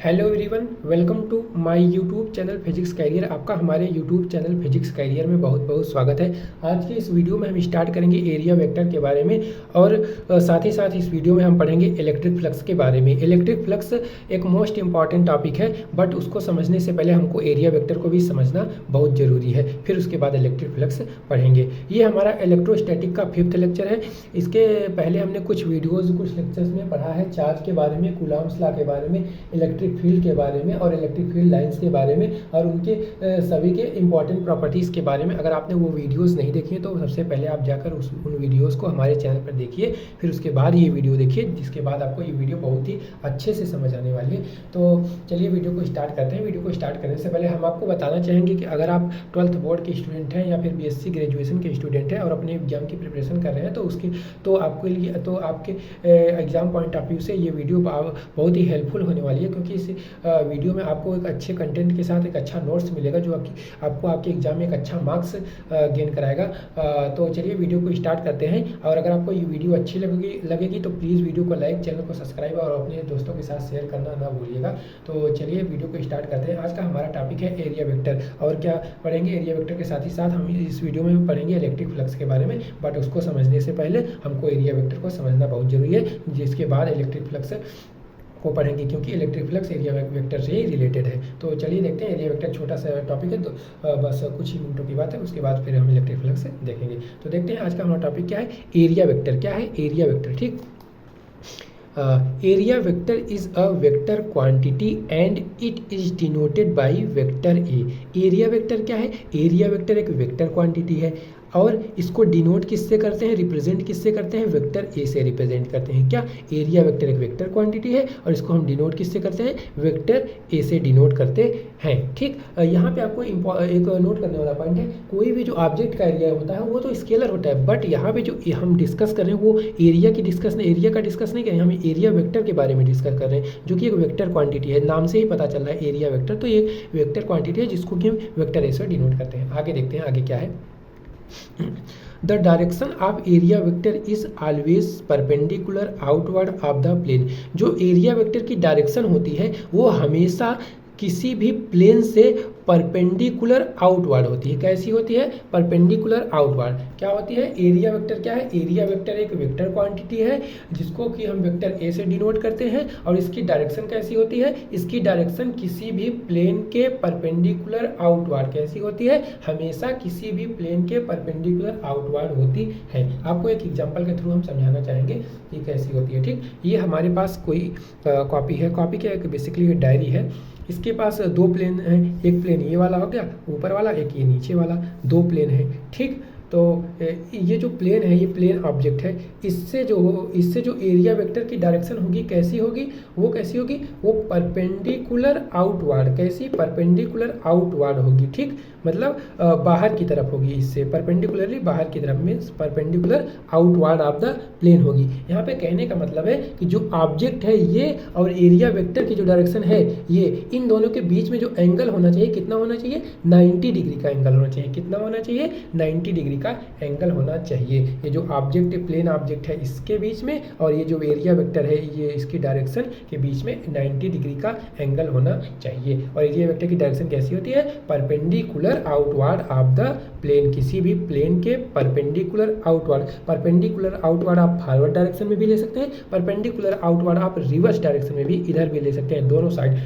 Hello everyone, welcome to my YouTube channel physics career. आपका हमारे YouTube channel physics career में बहुत बहुत स्वागत है। आज के इस वीडियो में हम स्टार्ट करेंगे एरिया वेक्टर के बारे में और साथ ही साथ इस वीडियो में हम पढ़ेंगे इलेक्ट्रिक फ्लक्स के बारे में। इलेक्ट्रिक फ्लक्स एक मोस्ट इंपॉर्टेंट टॉपिक है, बट उसको समझने से पहले हमको एरिया वेक्टर को भी समझना बहुत ज़रूरी है। फिर उसके बाद इलेक्ट्रिक फ्लक्स पढ़ेंगे। ये हमारा इलेक्ट्रोस्टैटिक का 5th लेक्चर है। इसके पहले हमने कुछ लेक्चर्स में पढ़ा है चार्ज के बारे में, कूलॉम्स लॉ के बारे में, इलेक्ट्रिक फील्ड के बारे में और इलेक्ट्रिक फील्ड लाइंस के बारे में और उनके सभी के इंपॉर्टेंट प्रॉपर्टीज़ के बारे में। अगर आपने वो वीडियोस नहीं देखी है तो सबसे पहले आप जाकर उन वीडियोस को हमारे चैनल पर देखिए, फिर उसके बाद ये वीडियो देखिए, जिसके बाद आपको ये वीडियो बहुत ही अच्छे से समझ आने वाली है। तो चलिए वीडियो को स्टार्ट करते हैं। वीडियो को स्टार्ट करने से पहले हम आपको बताना चाहेंगे कि अगर आप 12th बोर्ड के स्टूडेंट हैं या फिर BSc ग्रेजुएशन के स्टूडेंट हैं और अपने एग्जाम की प्रिपरेशन कर रहे हैं तो आपके एग्जाम पॉइंट ऑफ व्यू से ये वीडियो बहुत ही हेल्पफुल होने वाली है, क्योंकि इस वीडियो में आपको एक अच्छे कंटेंट के साथ एक अच्छा नोट्स मिलेगा जो आपको आपके एग्जाम में एक अच्छा मार्क्स गेन कराएगा। तो चलिए वीडियो को स्टार्ट करते हैं। और अगर आपको ये वीडियो अच्छी लगेगी तो प्लीज़ वीडियो को लाइक, चैनल को सब्सक्राइब और अपने दोस्तों के साथ शेयर करना ना भूलिएगा। तो चलिए वीडियो को स्टार्ट करते हैं। आज का हमारा टॉपिक है एरिया वेक्टर। और क्या पढ़ेंगे एरिया वेक्टर के साथ ही साथ हम इस वीडियो में पढ़ेंगे इलेक्ट्रिक फ्लक्स के बारे में, बट उसको समझने से पहले हमको एरिया वेक्टर को समझना बहुत ज़रूरी है, जिसके बाद इलेक्ट्रिक फ्लक्स को पढ़ेंगे, क्योंकि इलेक्ट्रिक फ्लक्स एरिया वेक्टर से ही रिलेटेड है। तो चलिए देखते हैं। एरिया वेक्टर छोटा सा टॉपिक है, तो बस कुछ ही मिनटों की बात है, उसके बाद फिर हम इलेक्ट्रिक फ्लक्स देखेंगे। तो देखते हैं आज का हमारा टॉपिक क्या है। एरिया वेक्टर क्या है? एरिया वेक्टर, ठीक। Area vector is a vector quantity and it is denoted by vector A. Area vector क्या है? एरिया वेक्टर एक वेक्टर क्वांटिटी है और इसको डिनोट किससे करते हैं, रिप्रेजेंट किससे करते हैं? वेक्टर ए से रिप्रेजेंट करते हैं। क्या? एरिया वेक्टर एक वेक्टर क्वांटिटी है और इसको हम डिनोट किससे करते हैं? वेक्टर ए से डिनोट करते हैं, ठीक। यहाँ पे आपको एक नोट करने वाला पॉइंट है, कोई भी जो ऑब्जेक्ट का एरिया होता है वो तो स्केलर होता है, बट यहाँ पे जो हम डिस्कस कर रहे हैं वो एरिया का डिस्कस नहीं कर रहे हैं, हम एरिया वेक्टर के बारे में डिस्कस कर रहे हैं, जो कि एक वेक्टर क्वांटिटी है। नाम से ही पता चल रहा है एरिया वेक्टर, तो ये वेक्टर क्वांटिटी है जिसको कि हम वेक्टर ए से डिनोट करते हैं। आगे देखते हैं आगे क्या है। The direction of area vector is always perpendicular outward of the plane। जो एरिया वेक्टर की डायरेक्शन होती है वो हमेशा किसी भी प्लेन से परपेंडिकुलर आउटवर्ड होती है। कैसी होती है? Perpendicular outward. क्या होती है? एरिया वेक्टर क्या है? एरिया वेक्टर एक वेक्टर क्वांटिटी है जिसको कि हम वेक्टर ए से डिनोट करते हैं और इसकी डायरेक्शन कैसी होती है? इसकी डायरेक्शन किसी भी प्लेन के परपेंडिकुलर आउटवर्ड कैसी होती है? हमेशा किसी भी प्लेन के परपेंडिकुलर आउटवर्ड होती है। आपको एक एग्जाम्पल के थ्रू हम समझाना चाहेंगे कि कैसी होती है, ठीक। ये हमारे पास कोई कॉपी है। कॉपी क्या है? बेसिकली डायरी है। इसके पास दो प्लेन हैं, एक प्लेन ये वाला हो गया ऊपर वाला, एक ये नीचे वाला, दो प्लेन है, ठीक। तो ये जो प्लेन है ये प्लेन ऑब्जेक्ट है। इससे जो एरिया वेक्टर की डायरेक्शन होगी कैसी होगी? वो कैसी होगी? वो परपेंडिकुलर आउटवर्ड। कैसी? परपेंडिकुलर आउटवर्ड होगी, ठीक। मतलब बाहर की तरफ होगी, इससे परपेंडिकुलरली बाहर की तरफ, means perpendicular outward of the plane होगी। यहाँ पे कहने का मतलब है कि जो ऑब्जेक्ट है ये और एरिया वेक्टर की जो डायरेक्शन है ये, इन दोनों के बीच में जो एंगल होना चाहिए कितना होना चाहिए? 90 डिग्री का एंगल होना चाहिए। कितना होना चाहिए? 90 डिग्री का एंगल होना चाहिए। ये जो ऑब्जेक्ट प्लेन ऑब्जेक्ट है इसके बीच में और ये जो एरिया वेक्टर है ये इसकी डायरेक्शन के बीच में 90 डिग्री का एंगल होना चाहिए। और एरिया वेक्टर की डायरेक्शन कैसी होती है? Perpendicular outward of the plane. किसी भी प्लेन के परपेंडिकुलर आउटवर्ड। परपेंडिकुलर आउटवर्ड आप फॉरवर्ड डायरेक्शन में भी ले सकते हैं, परपेंडिकुलर आउटवर्ड आप रिवर्स डायरेक्शन में भी इधर भी ले सकते हैं, दोनों साइड।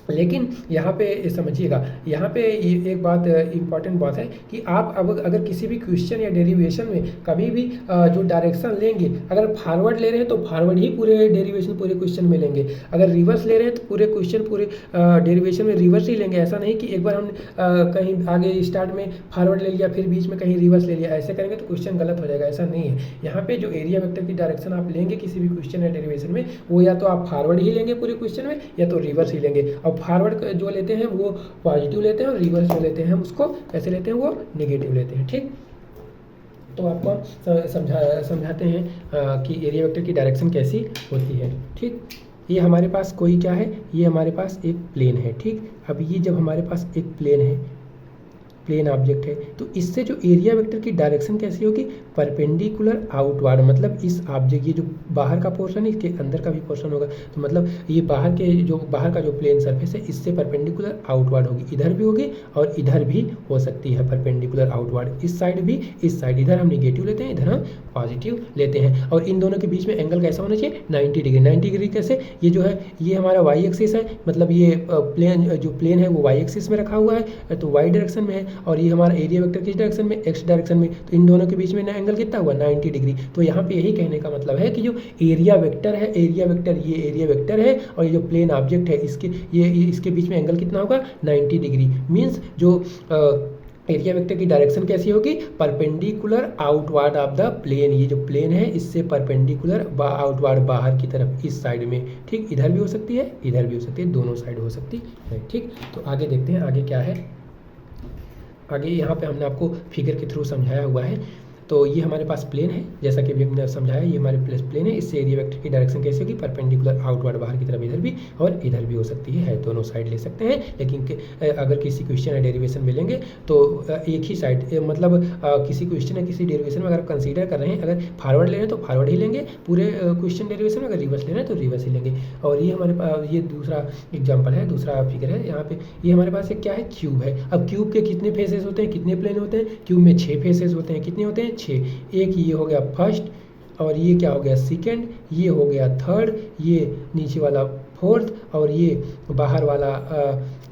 लेकिन यहाँ पे समझिएगा, यहाँ पे एक बात इम्पॉर्टेंट बात है कि आप अब अगर किसी भी क्वेश्चन या डेरिवेशन में कभी भी जो डायरेक्शन लेंगे, अगर फॉरवर्ड ले रहे हैं तो फॉरवर्ड ही पूरे डेरिवेशन पूरे क्वेश्चन में लेंगे, अगर रिवर्स ले रहे हैं तो पूरे क्वेश्चन पूरे डेरिवेशन में रिवर्स ही लेंगे। ऐसा नहीं कि एक बार हम कहीं आगे स्टार्ट में फॉरवर्ड ले लिया फिर बीच में कहीं रिवर्स ले लिया, ऐसे करेंगे तो क्वेश्चन गलत हो जाएगा। ऐसा नहीं है। यहाँ पे जो एरिया वेक्टर की डायरेक्शन आप लेंगे किसी भी क्वेश्चन या डेरिवेशन में, वो या तो आप फॉरवर्ड ही लेंगे पूरे क्वेश्चन में या तो रिवर्स ही लेंगे। और फॉरवर्ड जो लेते हैं वो पॉजिटिव लेते हैं और रिवर्स जो लेते हैं उसको कैसे लेते हैं? वो नेगेटिव लेते हैं, ठीक। तो आपको समझाते हैं कि एरिया वेक्टर की डायरेक्शन कैसी होती है, ठीक। ये हमारे पास कोई क्या है? ये हमारे पास एक प्लेन है, ठीक। अब ये जब हमारे पास एक प्लेन है, प्लेन ऑब्जेक्ट है। तो इससे जो एरिया वेक्टर की डायरेक्शन कैसी होगी, परपेंडिकुलर आउटवर्ड, मतलब इस ऑब्जेक्ट, ये जो बाहर का पोर्शन है इसके अंदर का भी पोर्शन होगा, तो मतलब ये बाहर का जो प्लेन सरफेस है इससे परपेंडिकुलर आउटवर्ड होगी, इधर भी होगी और इधर भी हो सकती है परपेंडिकुलर आउटवर्ड, इस साइड भी, इस साइड, इधर हम निगेटिव लेते हैं, इधर हम पॉजिटिव लेते हैं। और इन दोनों के बीच में एंगल कैसा होना चाहिए, 90 डिग्री। 90 डिग्री कैसे, ये जो है ये हमारा वाई एक्सिस है, मतलब ये प्लेन है वो वाई एक्सिस में रखा हुआ है, तो वाई डायरेक्शन में है, और ये हमारा एरिया वेक्टर किस डायरेक्शन में, एक्स डायरेक्शन में, तो इन दोनों के बीच में एंगल कितना हुआ, 90 डिग्री। तो यहाँ पे यही कहने का मतलब है कि जो एरिया वेक्टर है, एरिया वेक्टर है और ये जो प्लेन ऑब्जेक्ट है इसके बीच में एंगल कितना होगा, 90 डिग्री। मीन्स जो एरिया वेक्टर की डायरेक्शन कैसी होगी, perpendicular outward of the plane, ये जो प्लेन है इससे परपेंडिकुलर आउटवर्ड बाहर की तरफ, इस साइड में, ठीक, इधर भी हो सकती है, इधर भी हो सकती है, दोनों साइड हो सकती है, ठीक। तो आगे देखते हैं आगे क्या है। आगे यहाँ पे हमने आपको फिगर के थ्रू समझाया हुआ है। तो ये हमारे पास प्लेन है, जैसा कि अभी हमने समझाया, ये हमारे प्लेन है, इससे एरिया वेक्टर की डायरेक्शन कैसे होगी, परपेंडिकुलर आउटवर्ड बाहर की तरफ, इधर भी और इधर भी हो सकती है, दोनों साइड ले सकते हैं। लेकिन अगर किसी क्वेश्चन या डेरिवेशन में लेंगे तो एक ही साइड, मतलब किसी क्वेश्चन या किसी डेरिवेशन में अगर कंसीडर कर रहे हैं, अगर फॉरवर्ड ले रहे हैं तो फॉरवर्ड ही लेंगे पूरे क्वेश्चन डेरिवेशन में, अगर रिवर्स ले रहे हैं तो रिवर्स ही लेंगे। और ये हमारे पास ये दूसरा एग्जाम्पल है, दूसरा फिगर है यहाँ पे। ये हमारे पास एक क्या है, क्यूब है। अब क्यूब के कितने फेसेस होते हैं, कितने प्लेन होते हैं, क्यूब में 6 फेसेस होते हैं। कितने होते हैं, 6। एक ये हो गया फर्स्ट, और ये क्या हो गया सेकंड, ये हो गया थर्ड, ये नीचे वाला फोर्थ, और ये बाहर वाला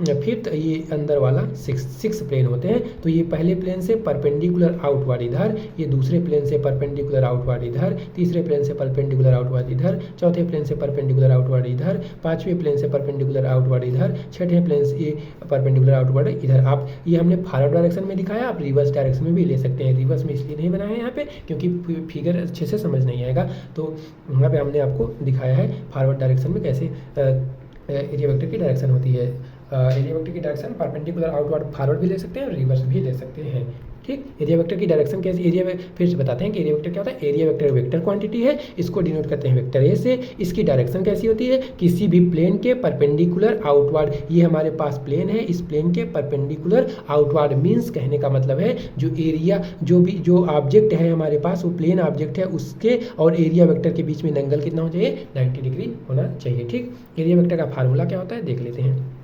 फिफ्थ, ये अंदर वाला सिक्स प्लेन होते हैं। तो ये पहले प्लेन से परपेंडिकुलर आउटवर्ड इधर, ये दूसरे प्लेन से परपेंडिकुलर आउटवर्ड इधर, तीसरे प्लेन से परपेंडिकुलर आउटवर्ड इधर, चौथे प्लेन से परपेंडिकुलर आउटवर्ड इधर, पांचवें प्लेन से परपेंडिकुलर आउटवर्ड इधर, छठे प्लेन से परपेंडिकुलर आउटवर्ड इधर। आप ये हमने फॉरवर्ड डायरेक्शन में दिखाया, आप रिवर्स डायरेक्शन में भी ले सकते हैं। रिवर्स में इसलिए नहीं बनाया है यहाँ पे क्योंकि फिगर अच्छे से समझ नहीं आएगा, तो यहाँ पे हमने आपको दिखाया है फॉरवर्ड डायरेक्शन में कैसे एरिया वेक्टर की डायरेक्शन होती है। एरिया वेक्टर की डायरेक्शन परपेंडिकुलर आउटवर्ड फॉरवर्ड भी ले सकते हैं और रिवर्स भी ले सकते हैं, ठीक। एरिया वेक्टर की डायरेक्शन कैसे, फिर से बताते हैं कि एरिया वेक्टर क्या होता है। एरिया वेक्टर वेक्टर क्वांटिटी है, इसको डिनोट करते हैं वेक्टर ए से। इसकी डायरेक्शन कैसी होती है, किसी भी प्लेन के परपेंडिकुलर आउटवर्ड। ये हमारे पास प्लेन है, इस प्लेन के परपेंडिकुलर आउटवर्ड, मीन्स कहने का मतलब है जो एरिया जो ऑब्जेक्ट है हमारे पास, वो प्लेन ऑब्जेक्ट है, उसके और एरिया वेक्टर के बीच में एंगल कितना होना चाहिए, 90 डिग्री होना चाहिए, ठीक। एरिया वेक्टर का फार्मूला क्या होता है देख लेते हैं।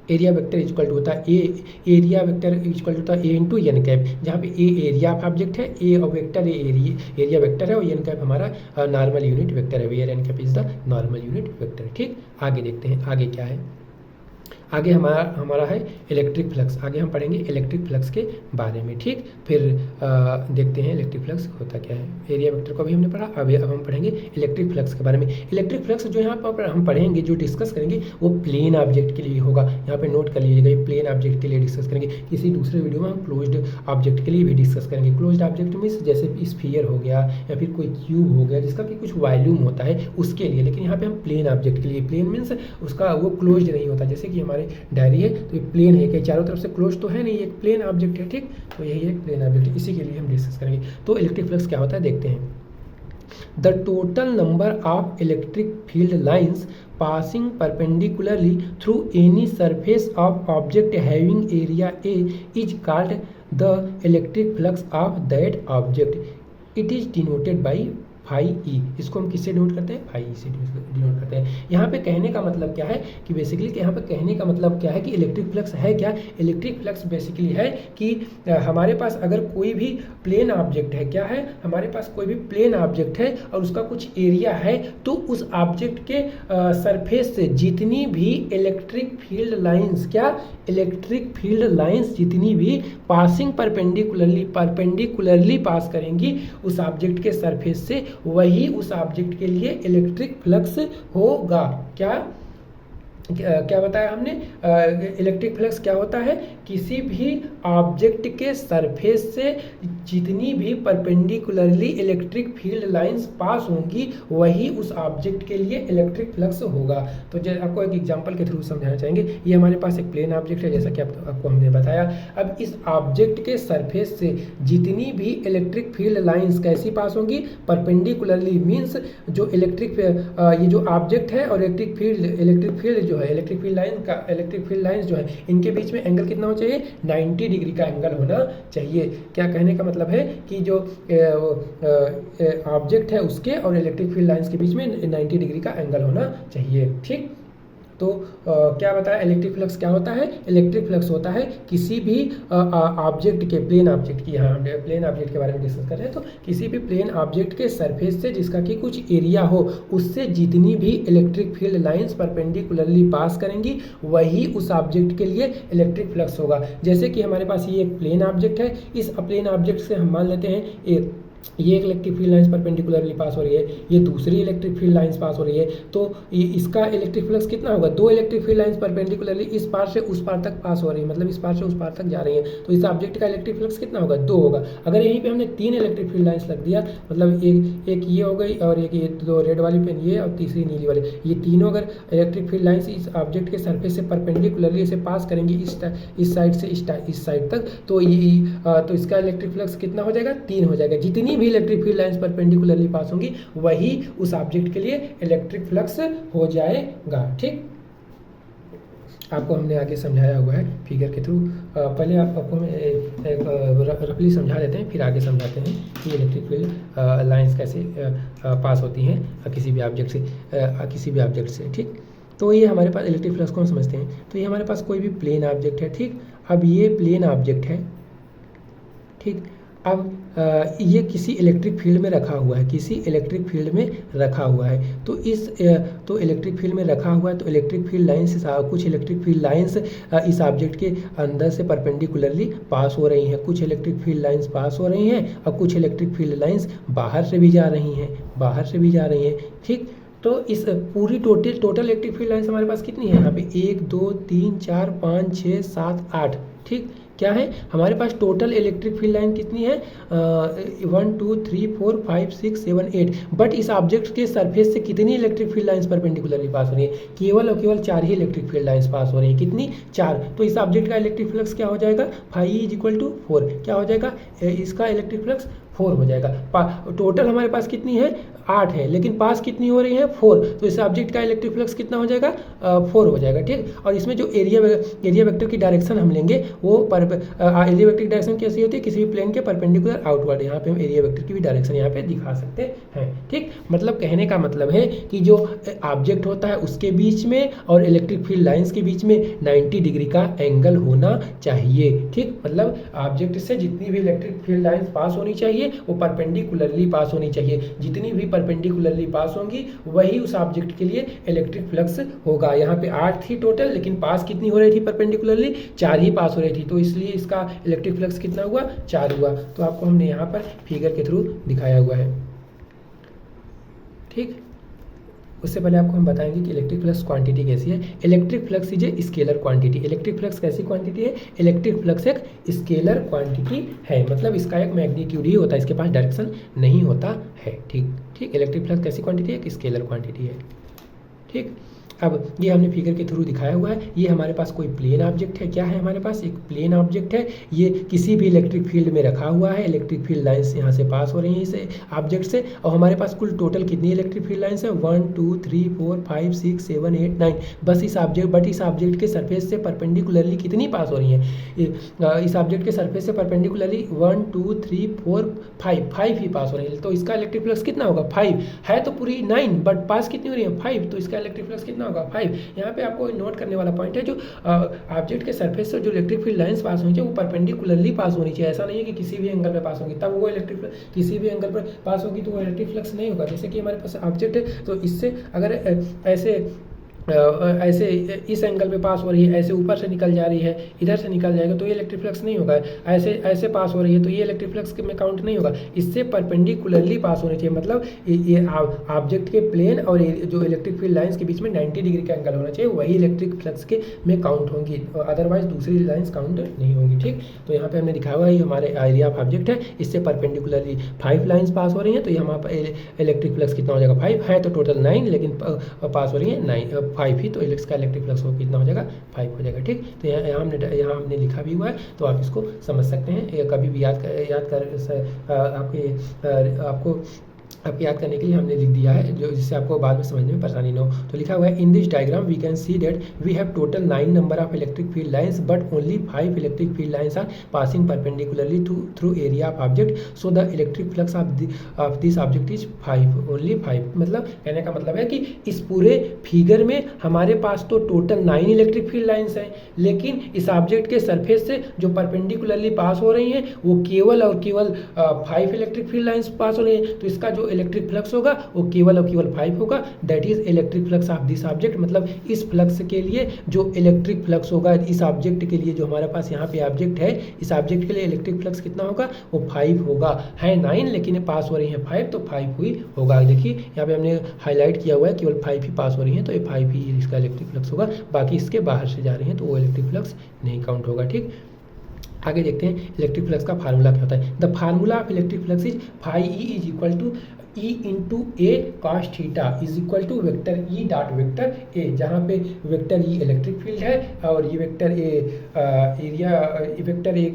एरिया वेक्टर इक्वल टू होता है एरिया वेक्टर इक्वल टू होता है ए इंटू एन कैप, जहाँ पे ए एरिया ऑफ ऑब्जेक्ट है, ए वेक्टर एरिया वेक्टर है, और एन कैप हमारा नॉर्मल यूनिट वेक्टर है, where N cap is the normal unit vector, ठीक। आगे देखते हैं आगे क्या है। आगे हमारा है इलेक्ट्रिक फ्लक्स। आगे हम पढ़ेंगे इलेक्ट्रिक फ्लक्स के बारे में, ठीक। फिर देखते हैं इलेक्ट्रिक फ्लक्स होता क्या है। एरिया वेक्टर को भी हमने पढ़ा, अब हम पढ़ेंगे इलेक्ट्रिक फ्लक्स के बारे में। इलेक्ट्रिक फ्लक्स जो यहाँ पर हम पढ़ेंगे, जो डिस्कस करेंगे, वो प्लेन ऑब्जेक्ट के लिए होगा। यहाँ पे नोट कर लीजिएगा, ये प्लेन ऑब्जेक्ट के लिए डिस्कस करेंगे। किसी दूसरे वीडियो में हम क्लोज्ड ऑब्जेक्ट के लिए भी डिस्कस करेंगे। क्लोज्ड ऑब्जेक्ट मीन्स जैसे स्फीयर हो गया या फिर कोई क्यूब हो गया जिसका कि कुछ वॉल्यूम होता है उसके लिए। लेकिन यहाँ पे हम प्लेन ऑब्जेक्ट के लिए, प्लेन मीन्स उसका वो क्लोज्ड नहीं होता, जैसे कि हमारे डायरी है तो ये प्लेन है, कि चारों तरफ से क्लोज तो है नहीं, एक प्लेन ऑब्जेक्ट है, ठीक। तो यही एक प्लेन ऑब्जेक्ट है, इसी के लिए हम डिस्कस करेंगे। तो इलेक्ट्रिक फ्लक्स क्या होता है देखते हैं। The total number of electric field lines passing perpendicularly through any surface of object having area A is called the electric flux of that object. It is denoted by phi E. इसको हम किससे denote करते हैं, phi E से denote करते हैं। यहाँ पे कहने का मतलब क्या है कि बेसिकली यहाँ पे कहने का मतलब क्या है कि इलेक्ट्रिक फ्लक्स है क्या। इलेक्ट्रिक फ्लक्स बेसिकली है कि हमारे पास अगर कोई भी प्लेन ऑब्जेक्ट है, क्या है, हमारे पास कोई भी प्लेन ऑब्जेक्ट है और उसका कुछ एरिया है, तो उस ऑब्जेक्ट के सरफेस से जितनी भी इलेक्ट्रिक फील्ड लाइंस, क्या, इलेक्ट्रिक फील्ड लाइंस जितनी भी पासिंग परपेंडिकुलरली पास करेंगी उस ऑब्जेक्ट के सरफेस से, वही उस ऑब्जेक्ट के लिए इलेक्ट्रिक फ्लक्स होगा। क्या बताया हमने, इलेक्ट्रिक फ्लक्स क्या होता है, किसी भी ऑब्जेक्ट के सरफेस से जितनी भी perpendicularly electric field lines pass होंगी वही उस ऑब्जेक्ट के लिए इलेक्ट्रिक फ्लक्स होगा। तो आपको एक एग्जांपल के थ्रू समझाना चाहेंगे। ये हमारे पास एक प्लेन ऑब्जेक्ट है, जैसा कि आपको हमने बताया। अब इस ऑब्जेक्ट के सरफेस से जितनी भी इलेक्ट्रिक फील्ड लाइंस कैसी पास होंगी, परपेंडिकुलरली, मीन्स जो इलेक्ट्रिक ये जो ऑब्जेक्ट है और इलेक्ट्रिक फील्ड जो है इलेक्ट्रिक फील्ड लाइंस जो है इनके बीच में एंगल कितना होना चाहिए, 90 डिग्री का एंगल होना चाहिए। क्या कहने का मतलब है कि जो ऑब्जेक्ट है उसके और इलेक्ट्रिक फील्ड लाइंस के बीच में 90 डिग्री का एंगल होना चाहिए। ठीक, तो क्या बताया इलेक्ट्रिक फ्लक्स क्या होता है, इलेक्ट्रिक फ्लक्स होता है किसी भी ऑब्जेक्ट के, प्लेन ऑब्जेक्ट की, यहाँ हम प्लेन ऑब्जेक्ट के बारे में डिस्कस कर रहे हैं, तो किसी भी प्लेन ऑब्जेक्ट के सरफेस से जिसका कि कुछ एरिया हो उससे जितनी भी इलेक्ट्रिक फील्ड लाइंस परपेंडिकुलरली पास करेंगी वही उस ऑब्जेक्ट के लिए इलेक्ट्रिक फ्लक्स होगा। जैसे कि हमारे पास ये एक प्लेन ऑब्जेक्ट है, इस प्लेन ऑब्जेक्ट से हम मान लेते हैं ये एक इलेक्ट्रिक फील्ड लाइंस परपेंडिकुलरली पास हो रही है, ये दूसरी इलेक्ट्रिक फील्ड लाइंस पास हो रही है, तो इसका इलेक्ट्रिक फ्लक्स कितना होगा, दो इलेक्ट्रिक फील्ड लाइंस परपेंडिकुलरली इस पार से उस पार तक पास हो रही है, मतलब इस पार से उस पार तक जा रही है, तो इस ऑब्जेक्ट का इलेक्ट्रिक फ्लक्स कितना होगा, 2 होगा। अगर यहीं पे हमने 3 इलेक्ट्रिक फील्ड लाइंस लग दिया, मतलब एक ये हो गई और एक ये, दो रेड वाली पेन ये और तीसरी नीली वाली, ये तीनों अगर इलेक्ट्रिक फील्ड लाइंस इस ऑब्जेक्ट के सरफेस से परपेंडिकुलरली इसे पास करेंगी इस साइड से इस साइड तक, तो इसका इलेक्ट्रिक फ्लक्स कितना हो जाएगा, 3 हो जाएगा। जितनी भी इलेक्ट्रिक फील्ड लाइंस परपेंडिकुलरली पास होंगी वही उस ऑब्जेक्ट के लिए इलेक्ट्रिक फ्लक्स हो जाएगा। ठीक, आपको हमने आगे समझाया हुआ है फिगर के थ्रू। पहले आपको हम रफली समझा देते हैं, फिर आगे समझाते हैं कि इलेक्ट्रिक फील्ड लाइंस कैसे पास होती हैं किसी भी ऑब्जेक्ट से। ठीक, तो ये हमारे पास इलेक्ट्रिक फ्लक्स को हम समझते हैं। तो ये हमारे पास कोई भी प्लेन ऑब्जेक्ट है। ठीक, अब ये प्लेन ऑब्जेक्ट है। ठीक, अब ये किसी इलेक्ट्रिक फील्ड में रखा हुआ है, किसी इलेक्ट्रिक फील्ड में रखा हुआ है, तो इलेक्ट्रिक फील्ड में रखा हुआ है, तो इलेक्ट्रिक फील्ड लाइंस, कुछ इलेक्ट्रिक फील्ड लाइंस इस ऑब्जेक्ट के अंदर से परपेंडिकुलरली पास हो रही हैं, कुछ इलेक्ट्रिक फील्ड लाइंस पास हो रही हैं और कुछ इलेक्ट्रिक फील्ड लाइंस बाहर से भी जा रही हैं। ठीक, तो इस पूरी टोटल इलेक्ट्रिक फील्ड लाइंस हमारे पास कितनी है, यहाँ पे 1 2 3 4 5 6 7 8। ठीक, क्या है हमारे पास टोटल इलेक्ट्रिक फील्ड लाइन कितनी है, 1 2 3 4 5 6 7 8। बट इस ऑब्जेक्ट के सरफेस से कितनी इलेक्ट्रिक फील्ड लाइंस परपेंडिकुलरली पास हो रही है, केवल और केवल 4 ही इलेक्ट्रिक फील्ड लाइंस पास हो रही है। कितनी, 4। तो इस ऑब्जेक्ट का इलेक्ट्रिक फ्लक्स क्या हो जाएगा, फाई = 4। क्या हो जाएगा, इसका इलेक्ट्रिक फ्लक्स 4 हो जाएगा। टोटल हमारे पास कितनी है, 8 है, लेकिन पास कितनी हो रही है, 4। तो इस ऑब्जेक्ट का इलेक्ट्रिक फ्लक्स कितना हो जाएगा, 4 हो जाएगा। ठीक, और इसमें जो एरिया वेक्टर की डायरेक्शन हम लेंगे वो एरिया वेक्टर की डायरेक्शन कैसी होती है, किसी भी प्लेन के परपेंडिकुलर आउटवर्ड। यहाँ पे हम एरिया वेक्टर की भी डायरेक्शन यहाँ पे दिखा सकते हैं। ठीक, मतलब कहने का मतलब है कि जो ऑब्जेक्ट होता है उसके बीच में और इलेक्ट्रिक फील्ड लाइंस के बीच में 90 डिग्री का एंगल होना चाहिए। ठीक, मतलब ऑब्जेक्ट से जितनी भी इलेक्ट्रिक फील्ड लाइंस पास होनी चाहिए वो परपेंडिकुलरली पास होनी चाहिए। जितनी भी परपेंडिकुलरली पास होंगी वही उस ऑब्जेक्ट के लिए इलेक्ट्रिक फ्लक्स होगा। यहाँ पे 8 थी टोटल, लेकिन पास कितनी हो रही थी परपेंडिकुलरली, 4 ही पास हो रही थी, तो इसलिए इसका इलेक्ट्रिक फ्लक्स कितना हुआ, 4 हुआ। तो आपको हमने यहाँ पर फिगर के थ्रू दिखाया हुआ है। ठीक, उससे पहले आपको हम बताएंगे कि इलेक्ट्रिक फ्लक्स क्वांटिटी कैसी है। Electric flux is a scalar quantity. Electric flux कैसी क्वांटिटी है, इलेक्ट्रिक फ्लक्स एक स्केलर क्वांटिटी है, मतलब इसका एक मैग्नीट्यूड ही होता है, इसके पास डायरेक्शन नहीं होता है। ठीक, इलेक्ट्रिक फ्लक्स कैसी क्वांटिटी है, एक स्केलर क्वांटिटी है। ठीक, अब ये हमने फिगर के थ्रू दिखाया हुआ है। ये हमारे पास कोई प्लेन ऑब्जेक्ट है। क्या है हमारे पास, एक प्लेन ऑब्जेक्ट है। ये किसी भी इलेक्ट्रिक फील्ड में रखा हुआ है, इलेक्ट्रिक फील्ड लाइंस यहाँ से पास हो रही हैं इस ऑब्जेक्ट से, और हमारे पास कुल टोटल कितनी इलेक्ट्रिक फील्ड लाइंस है, 1 2 3 4 5 6 7 8 9। बस इस ऑब्जेक्ट के सरफेस से परपेंडिकुलरली कितनी पास हो रही हैं, इस ऑब्जेक्ट के सरफेस से परपेंडिकुलरली 1 2 3 4 5 ही पास हो रही है। तो इसका इलेक्ट्रिक फ्लक्स कितना होगा, 5 है, तो पूरी 9 बट पास कितनी हो रही है, 5, तो इसका इलेक्ट्रिक फ्लक्स कितना होगा, 5। यहाँ पे आपको नोट करने वाला पॉइंट है, जो ऑब्जेक्ट के सरफेस से जो इलेक्ट्रिक फील्ड लाइंस पास होनी चाहिए वो परपेंडिकुलरली पास होनी चाहिए। ऐसा नहीं है कि किसी भी एंगल पे पास होगी तब वो इलेक्ट्रिक, किसी भी एंगल पर पास होगी तो वो इलेक्ट्रिक फ्लक्स नहीं होगा। जैसे कि हमारे पास ऑब्जेक्ट है, तो इससे अगर ऐसे इस एंगल पे पास हो रही है, ऐसे ऊपर से निकल जा रही है, इधर से निकल जाएगा तो ये इलेक्ट्रिक फ्लक्स नहीं होगा। ऐसे पास हो रही है तो ये इलेक्ट्रिक फ्लक्स में काउंट नहीं होगा। इससे परपेंडिकुलरली पास होनी चाहिए, मतलब ये ऑब्जेक्ट के प्लेन और जो इलेक्ट्रिक फील्ड लाइंस के बीच में 90 डिग्री का एंगल होना चाहिए, वही इलेक्ट्रिक फ्लक्स के में काउंट होंगी, अदरवाइज दूसरी लाइंस काउंट नहीं होंगी। ठीक, तो यहाँ पे हमने दिखाया हुआ है हमारे एरिया ऑफ ऑब्जेक्ट है, इससे परपेंडिकुलरली 5 लाइंस पास हो रही हैं, तो ये हमारा इलेक्ट्रिक फ्लक्स कितना हो जाएगा, 5 है, तो टोटल 9, लेकिन पास हो रही है 5 ही, तो इसका इलेक्ट्रिक फ्लक्स हो कितना हो जाएगा, 5 हो जाएगा। ठीक, तो यहाँ हमने लिखा भी हुआ है, तो आप इसको समझ सकते हैं। कभी भी याद कर आपको आपको याद करने के लिए हमने लिख दिया है, जो जिससे आपको बाद में समझने में परेशानी ना हो। तो लिखा हुआ है in this diagram we can see that we have total 9 number of electric field lines but only 5 electric field lines are passing perpendicularly through area of object, so the electric flux of this object is 5, only 5। मतलब कहने का मतलब है कि इस पूरे figure में हमारे पास तो टोटल 9 इलेक्ट्रिक फील्ड लाइंस हैं, लेकिन इस ऑब्जेक्ट के सरफेस से जो परपेंडिकुलरली पास हो रही हैं वो केवल और केवल 5 इलेक्ट्रिक फील्ड लाइंस पास हो रही हैं। तो इसका जो इलेक्ट्रिक फ्लक्स होगा वो केवल और केवल 5 होगा, that is electric flux of this object. मतलब इस फ्लक्स के लिए जो इलेक्ट्रिक फ्लक्स होगा इस ऑब्जेक्ट के लिए, जो हमारे पास यहाँ पे ऑब्जेक्ट है, इस ऑब्जेक्ट के लिए इलेक्ट्रिक फ्लक्स कितना होगा, वो 5 होगा। है 9 लेकिन पास हो रही है 5, तो 5 ही होगा। देखिए यहाँ पे हमने हाईलाइट किया हुआ है, केवल 5 ही पास हो रही हैं, तो ये 5 ही इसका इलेक्ट्रिक फ्लक्स होगा। बाकी इसके बाहर से जा रही हैं तो वो इलेक्ट्रिक फ्लक्स नहीं काउंट होगा। ठीक, आगे देखते हैं इलेक्ट्रिक फ्लक्स का फार्मूला क्या होता है। The formula of electric flux is phi E is equal to E into A cos theta is equal to vector E dot vector A, जहाँ पे वेक्टर ई इलेक्ट्रिक फील्ड है और ये vector A area, vector A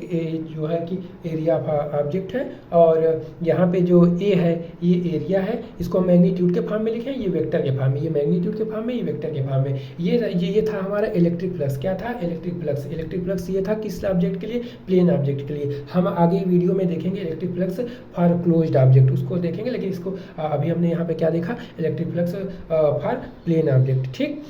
जो है कि area of object है, और यहाँ पे जो ए है ये एरिया है। इसको मैग्नीट्यूड के फॉर्म में लिखें, ये वेक्टर के फॉर्म में, ये मैग्नीट्यूड के फॉर्म में, ये वेक्टर के फॉर्म में। ये था हमारा इलेक्ट्रिक फ्लक्स। क्या था? इलेक्ट्रिक फ्लक्स ये था किस ऑब्जेक्ट के लिए? प्लेन ऑब्जेक्ट के लिए। हम आगे वीडियो में देखेंगे electric flux for closed object, उसको देखेंगे, लेकिन इसको अभी हमने यहाँ पे क्या देखा, electric flux for plane object. ठीक,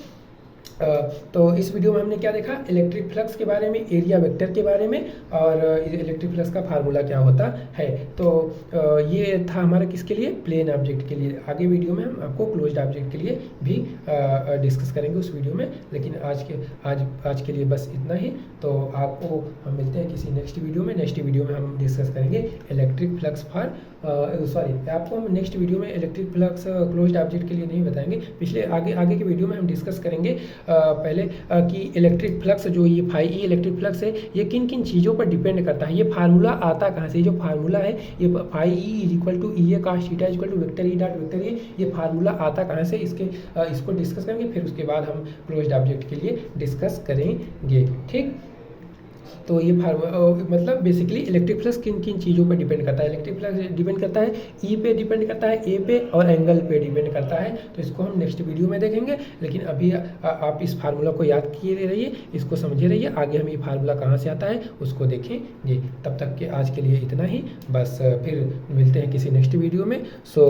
तो इस वीडियो में हमने क्या देखा, इलेक्ट्रिक फ्लक्स के बारे में, एरिया वेक्टर के बारे में, और इलेक्ट्रिक फ्लक्स का फार्मूला क्या होता है। तो ये था हमारा किसके लिए, प्लेन ऑब्जेक्ट के लिए। आगे वीडियो में हम आपको क्लोज्ड ऑब्जेक्ट के लिए भी डिस्कस करेंगे उस वीडियो में, लेकिन आज के लिए बस इतना ही। तो आपको हम मिलते हैं किसी नेक्स्ट वीडियो में। नेक्स्ट वीडियो में हम डिस्कस करेंगे इलेक्ट्रिक फ्लक्स फॉर आपको हम नेक्स्ट वीडियो में इलेक्ट्रिक फ्लक्स क्लोज्ड ऑब्जेक्ट के लिए नहीं बताएंगे। पिछले आगे के वीडियो में हम डिस्कस करेंगे पहले कि इलेक्ट्रिक फ्लक्स जो ये फाई ई इलेक्ट्रिक फ्लक्स है ये किन किन चीज़ों पर डिपेंड करता है, ये फार्मूला आता कहाँ से। जो फार्मूला है ये phi E is equal to E A cos theta is equal to vector E dot vector A, ये फार्मूला आता कहाँ से, इसको डिस्कस करेंगे। फिर उसके बाद हम क्लोज्ड ऑब्जेक्ट के लिए डिस्कस करेंगे। ठीक, तो ये मतलब बेसिकली इलेक्ट्रिक फ्लक्स किन किन चीज़ों पर डिपेंड करता है। इलेक्ट्रिक फ्लक्स डिपेंड करता है ई पे, डिपेंड करता है ए पे, और एंगल पे डिपेंड करता है। तो इसको हम नेक्स्ट वीडियो में देखेंगे, लेकिन अभी आप इस फार्मूला को याद किए रहिए, इसको समझे रहिए। आगे हम ये फार्मूला कहाँ से आता है उसको देखेंगे। तब तक के आज के लिए इतना ही, बस फिर मिलते हैं किसी नेक्स्ट वीडियो में। सो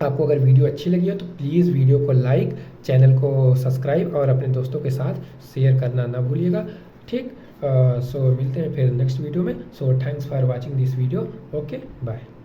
आपको अगर वीडियो अच्छी लगी हो तो प्लीज़ वीडियो को लाइक, चैनल को सब्सक्राइब और अपने दोस्तों के साथ शेयर करना ना भूलिएगा। ठीक, सो मिलते हैं फिर नेक्स्ट वीडियो में। So thanks for watching this video. Okay, bye.